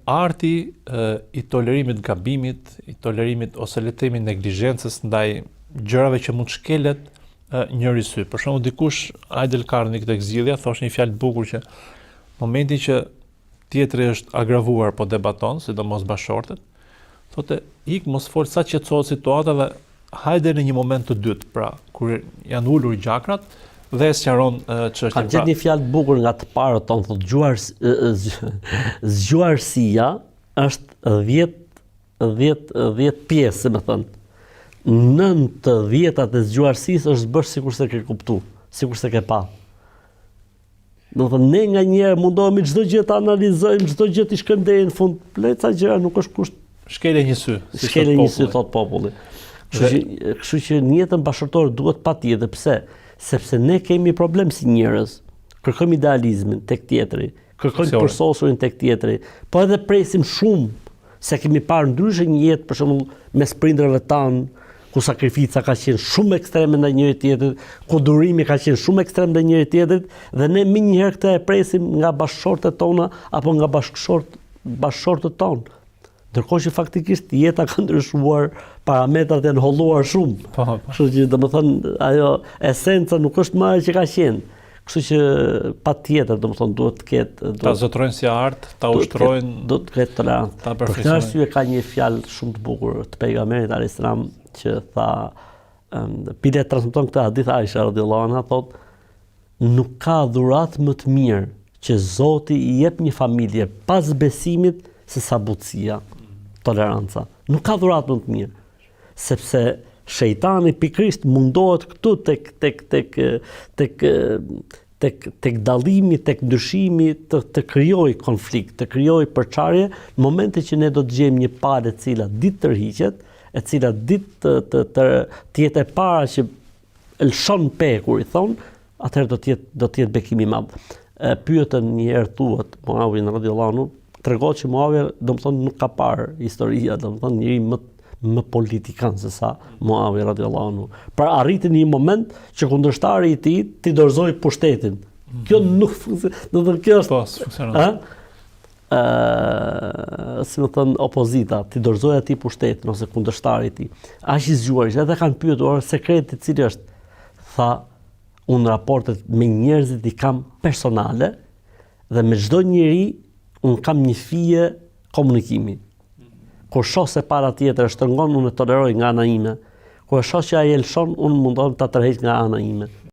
arti i tolerimit gabimit, i tolerimit ose le të themi neglizhencës ndaj gjërave që mund shkelet njëri sy. Për shembull, dikush Aidel Karni këtë zgjidhja thoshte një fjalë të bukur që momenti që tjetri është agravuar po debaton, sidomos bashortet, thotë ik mos fol sa qetësohet situata dhe hajde në një moment të dytë, pra kur janë ulur gjakrat dhe sqaron çështjen. Ka gjetë një fjalë të bukur nga të parët tonë, thotë zgjuarësia është 10 pjesë, më thënë. 9/10 e zgjuarësisë është bërë sikur se ke kuptu, sikur se ke pa. Do të thënë, ne nga njerë mundohemi çdo gjë ta analizojmë, çdo gjë t'i shkojmë deri në fund. Pleca gjëra nuk është kusht. Shkele një sy, si shkele një sy, thot populli. Kështu që në jetën bashkëtorë duhet patjetër. Pse? Sepse ne kemi problem si njerëz. Kërkojmë idealizmin tek tjetri, kërkojmë përsosurin tek tjetri, po edhe presim shumë se kemi parë ndryshe një jetë, për shembull, mes prindërve tanë, ku sakrifica ka qenë shumë ekstreme ndaj njëri tjetrit, ku durimi ka qenë shumë ekstrem ndaj njëri tjetrit, dhe ne më njëherë këtë e presim nga bashkëshortet tona apo nga bashkëshortët tonë. Ndërkohë që faktikisht jeta ka ndryshuar, parametrat janë holluar shumë. Kështu që domethënë ajo esenca nuk është më ajo që ka qenë. Kështu që patjetër domethënë duhet të ketë ta zotrojnë si art, ta ushtrojnë, do të ketë tolerancë. Për këtë arsye ka një fjalë shumë të bukur të pejgamberit alayhis salam që tha, pile transmeton këtë hadith Aisha radhiyallahu anha, thotë nuk ka dhuratë më të mirë që Zoti i jep një familje pas besimit se sa butësia, toleranca. Nuk ka dhuratë më të mirë, sepse shejtani pikërisht mundohet këtu tek dallimi, tek ndryshimi, të krijojë konflikt, të krijojë përçarje, në momentin që ne do të gjejmë një palë e cila ditë tërhiqet, e cila ditë të jetë e para që lëshon pekur, i thon, atëherë do të jetë bekim i madh. Pyetën një herë thuhet Muawiya radhiyallahu anhu, tregon që Muawiya domethënë nuk ka parë historia, domethënë njëri më politikan se sa Muawiya radhiyallahu anhu. Pra arriti në një moment që kundërshtari i tij t'i dorëzoi pushtetin. Kjo nuk do të kjo është. Si më thënë opozita, t'i dorëzoi atij pushtetin ose kundërshtari i tij. Aq i zgjuar, edhe kanë pyetur sekreti i cili është. Tha, unë raportet me njerëzit i kam personale dhe me çdo njeri unë kam një fije komunikimi. Kur shoh se para tjetër është shtrëngon, unë e toleroj nga ana ime. Kur shoh që ai e lëshon, unë mundohem ta tërheq nga ana ime.